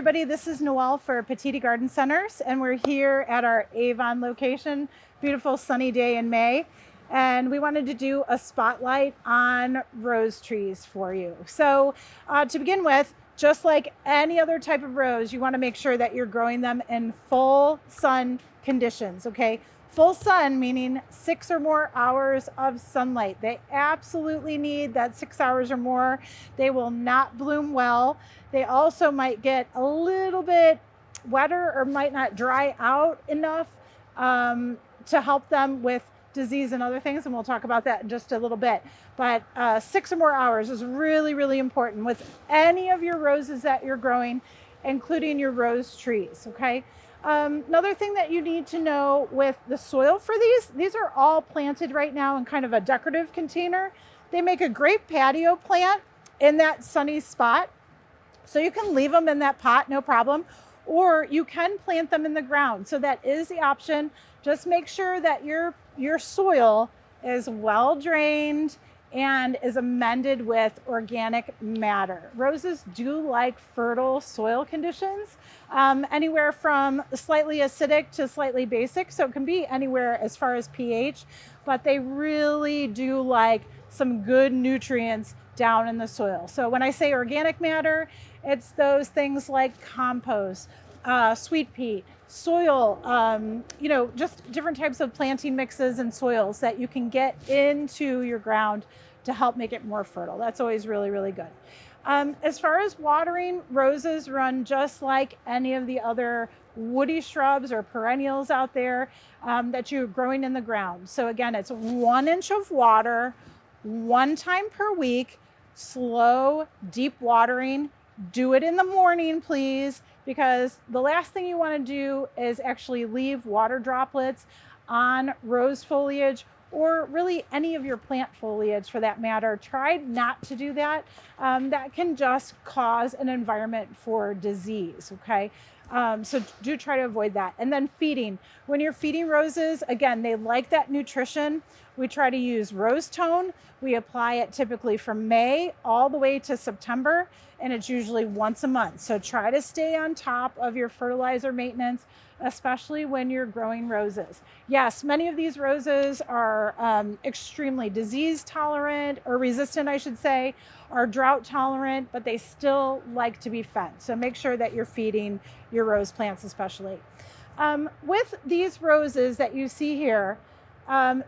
everybody, this is Noelle for Petitti Garden Centers, and we're here at our Avon location. Beautiful sunny day in May, and we wanted to do a spotlight on rose trees for you. So to begin with, just like any other type of rose, you want to make sure that you're growing them in full sun conditions, okay? Full sun, meaning 6 or more hours of sunlight. They absolutely need that 6 hours or more. They will not bloom well. They also might get a little bit wetter or might not dry out enough to help them with disease and other things, and we'll talk about that in just a little bit. But 6 or more hours is really, really important with any of your roses that you're growing, including your rose trees, okay? Another thing that you need to know with the soil for these are all planted right now in kind of a decorative container. They make a great patio plant in that sunny spot. So you can leave them in that pot, no problem, or you can plant them in the ground. So that is the option. Just make sure that your soil is well drained and is amended with organic matter. Roses do like fertile soil conditions, anywhere from slightly acidic to slightly basic. So it can be anywhere as far as pH, but they really do like some good nutrients down in the soil. So when I say organic matter, it's those things like compost, sweet peat, soil, just different types of planting mixes and soils that you can get into your ground to help make it more fertile. That's always really, really good. As far as watering, roses run just like any of the other woody shrubs or perennials out there that you're growing in the ground. So again, it's 1 inch of water, 1 time per week, slow, deep watering. Do it in the morning, please, because the last thing you want to do is actually leave water droplets on rose foliage or really any of your plant foliage for that matter. Try not to do that. That can just cause an environment for disease, okay? So do try to avoid that. And then feeding. When you're feeding roses, again, they like that nutrition. We try to use rose tone. We apply it typically from May all the way to September, and it's usually once a month. So try to stay on top of your fertilizer maintenance, especially when you're growing roses. Yes, many of these roses are extremely disease tolerant or resistant, I should say, are drought tolerant, but they still like to be fed. So make sure that you're feeding your rose plants especially. With these roses that you see here,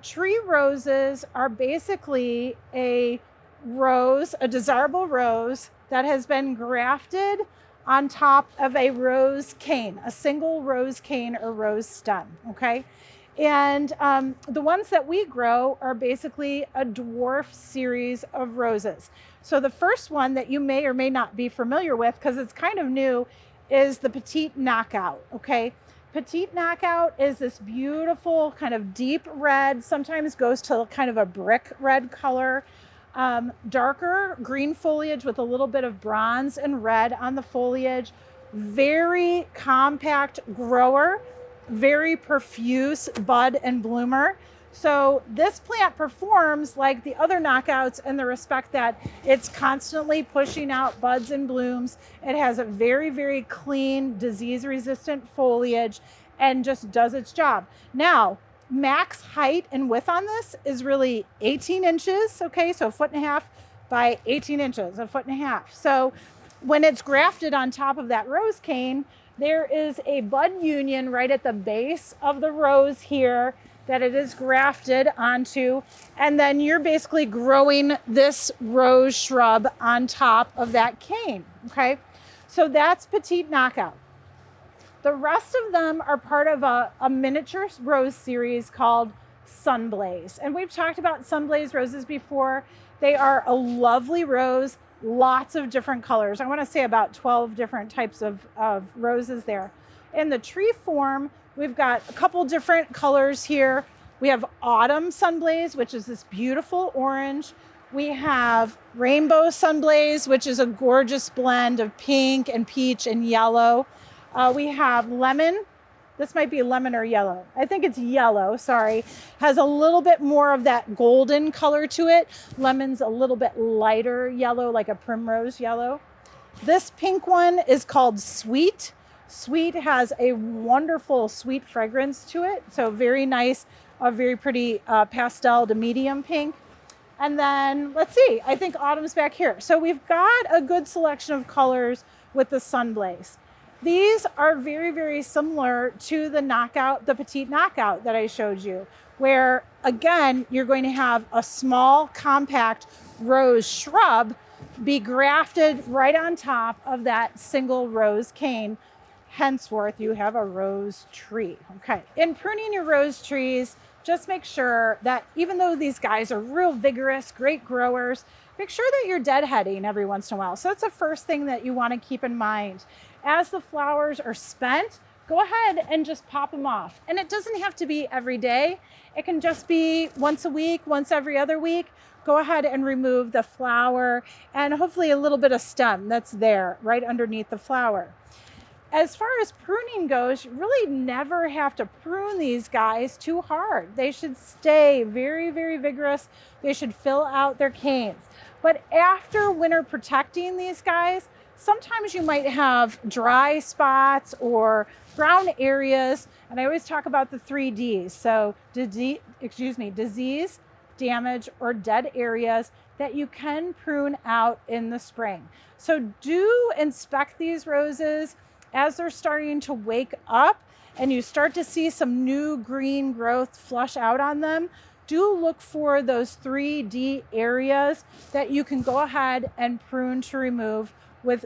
tree roses are basically a rose, a desirable rose that has been grafted on top of a rose cane, a single rose cane or rose stem, okay? And the ones that we grow are basically a dwarf series of roses. So the first one that you may or may not be familiar with, because it's kind of new, is the Petite Knock Out, okay? Petite Knock Out is this beautiful kind of deep red, sometimes goes to kind of a brick red color, darker green foliage with a little bit of bronze and red on the foliage, very compact grower, very profuse bud and bloomer. So this plant performs like the other knockouts in the respect that it's constantly pushing out buds and blooms. It has a very, very clean, disease-resistant foliage and just does its job. Now, max height and width on this is really 18 inches, okay? So 1.5 feet by 18 inches, 1.5 feet. So when it's grafted on top of that rose cane, there is a bud union right at the base of the rose here that it is grafted onto, and then you're basically growing this rose shrub on top of that cane, okay? So that's Petite Knock Out. The rest of them are part of a miniature rose series called Sunblaze, and we've talked about Sunblaze roses before. They are a lovely rose, lots of different colors. I want to say about 12 different types of roses there. In the tree form, we've got a couple different colors here. We have Autumn Sunblaze, which is this beautiful orange. We have Rainbow Sunblaze, which is a gorgeous blend of pink and peach and yellow. We have Lemon. This might be lemon or yellow. I think it's yellow, sorry. Has a little bit more of that golden color to it. Lemon's a little bit lighter yellow, like a primrose yellow. This pink one is called Sweet. Sweet has a wonderful sweet fragrance to it. So very nice, a very pretty pastel to medium pink. And then let's see, I think Autumn's back here. So we've got a good selection of colors with the Sunblaze. These are very, very similar to the knockout, the Petite Knock Out that I showed you, where again, you're going to have a small compact rose shrub be grafted right on top of that single rose cane. Henceforth, you have a rose tree. Okay. In pruning your rose trees, just make sure that even though these guys are real vigorous, great growers, make sure that you're deadheading every once in a while. So that's the first thing that you want to keep in mind. As the flowers are spent, go ahead and just pop them off. And it doesn't have to be every day. It can just be once a week, once every other week. Go ahead and remove the flower and hopefully a little bit of stem that's there right underneath the flower. As far as pruning goes, you really never have to prune these guys too hard. They should stay very, very vigorous. They should fill out their canes. But after winter protecting these guys, sometimes you might have dry spots or brown areas. And I always talk about the 3 Ds. So disease, damage, or dead areas that you can prune out in the spring. So do inspect these roses as they're starting to wake up and you start to see some new green growth flush out on them. Do look for those 3D areas that you can go ahead and prune to remove with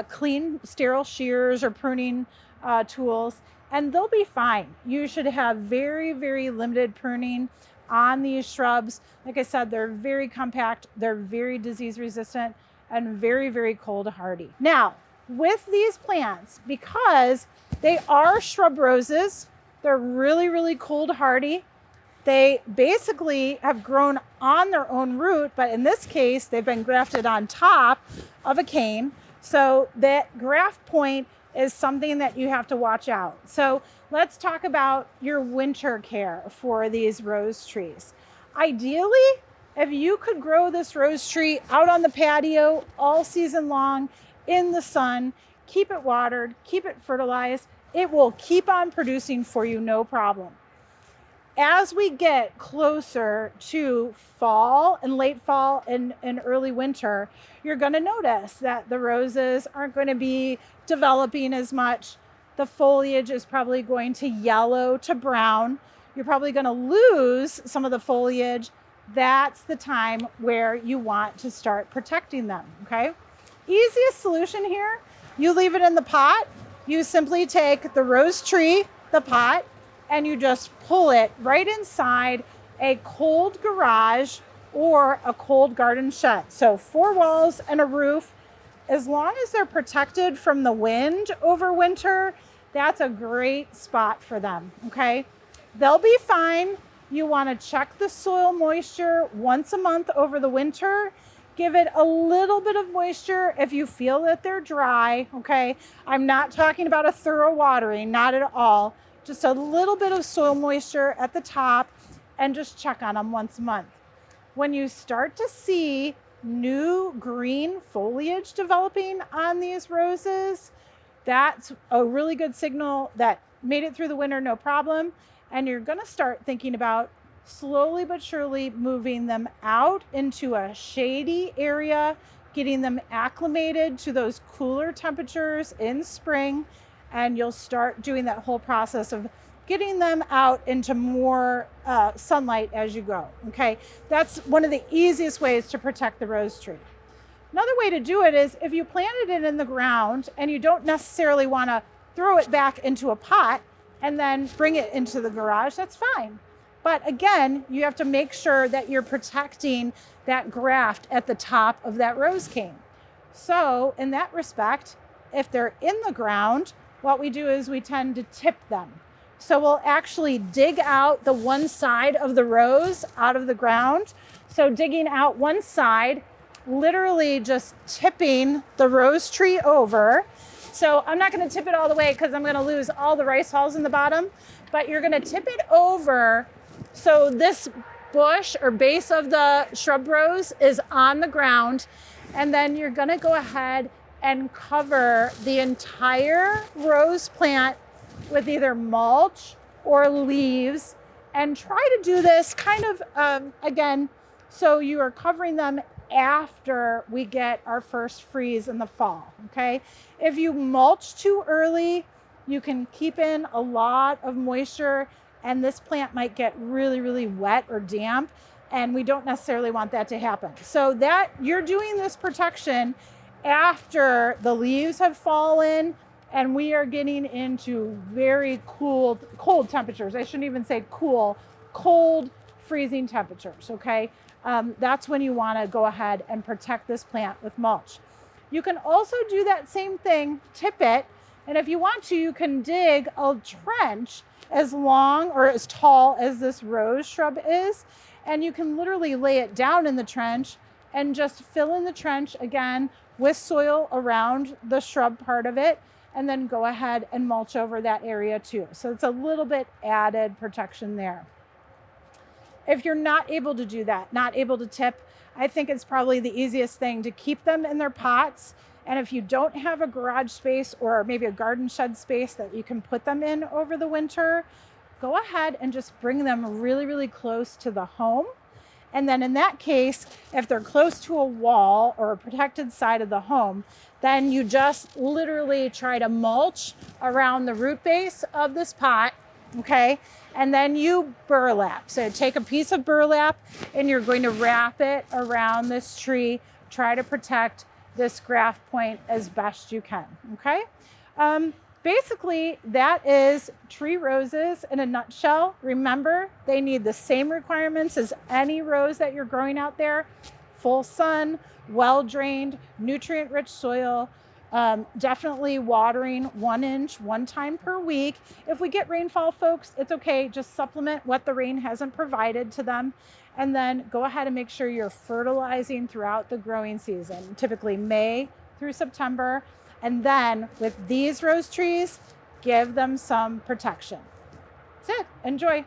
clean, sterile shears or pruning tools, and they'll be fine. You should have very, very limited pruning on these shrubs. Like I said, they're very compact, they're very disease resistant, and very, very cold hardy. Now, with these plants, because they are shrub roses, they're really, really cold hardy. They basically have grown on their own root, but in this case, they've been grafted on top of a cane. So that graft point is something that you have to watch out. So let's talk about your winter care for these rose trees. Ideally, if you could grow this rose tree out on the patio all season long in the sun, keep it watered, keep it fertilized, it will keep on producing for you, no problem. As we get closer to fall and late fall and early winter, you're going to notice that the roses aren't going to be developing as much. The foliage is probably going to yellow to brown. You're probably going to lose some of the foliage. That's the time where you want to start protecting them, okay? Easiest solution here, you leave it in the pot. You simply take the rose tree, the pot, and you just pull it right inside a cold garage or a cold garden shed. So 4 walls and a roof. As long as they're protected from the wind over winter, that's a great spot for them, okay? They'll be fine. You want to check the soil moisture once a month over the winter. Give it a little bit of moisture if you feel that they're dry, okay? I'm not talking about a thorough watering, not at all. Just a little bit of soil moisture at the top and just check on them once a month. When you start to see new green foliage developing on these roses, that's a really good signal that made it through the winter, no problem. And you're gonna start thinking about slowly but surely moving them out into a shady area, getting them acclimated to those cooler temperatures in spring, and you'll start doing that whole process of getting them out into more sunlight as you go, okay? That's one of the easiest ways to protect the rose tree. Another way to do it is if you planted it in the ground and you don't necessarily wanna throw it back into a pot and then bring it into the garage, that's fine. But again, you have to make sure that you're protecting that graft at the top of that rose cane. So in that respect, if they're in the ground, what we do is we tend to tip them. So we'll actually dig out the one side of the rose out of the ground. So digging out one side, literally just tipping the rose tree over. So I'm not going to tip it all the way because I'm going to lose all the rice hulls in the bottom, but you're going to tip it over so this bush or base of the shrub rose is on the ground. And then you're going to go ahead and cover the entire rose plant with either mulch or leaves, and try to do this kind of, again, so you are covering them after we get our first freeze in the fall, okay? If you mulch too early, you can keep in a lot of moisture and this plant might get really, really wet or damp, and we don't necessarily want that to happen. So that you're doing this protection after the leaves have fallen and we are getting into very cold temperatures. I shouldn't even say cool, cold, freezing temperatures, okay? That's when you wanna go ahead and protect this plant with mulch. You can also do that same thing, tip it, and if you want to, you can dig a trench as long or as tall as this rose shrub is, and you can literally lay it down in the trench and just fill in the trench again with soil around the shrub part of it, and then go ahead and mulch over that area too. So it's a little bit added protection there. If you're not able to do that, not able to tip, I think it's probably the easiest thing to keep them in their pots. And if you don't have a garage space or maybe a garden shed space that you can put them in over the winter, go ahead and just bring them really, really close to the home. And then in that case, if they're close to a wall or a protected side of the home, then you just literally try to mulch around the root base of this pot, okay? And then you burlap. So take a piece of burlap and you're going to wrap it around this tree. Try to protect this graft point as best you can, okay? Basically, that is tree roses in a nutshell. Remember, they need the same requirements as any rose that you're growing out there. Full sun, well-drained, nutrient-rich soil, definitely watering 1 inch 1 time per week. If we get rainfall, folks, it's okay. Just supplement what the rain hasn't provided to them. And then go ahead and make sure you're fertilizing throughout the growing season, typically May through September. And then with these rose trees, give them some protection. That's it. Enjoy.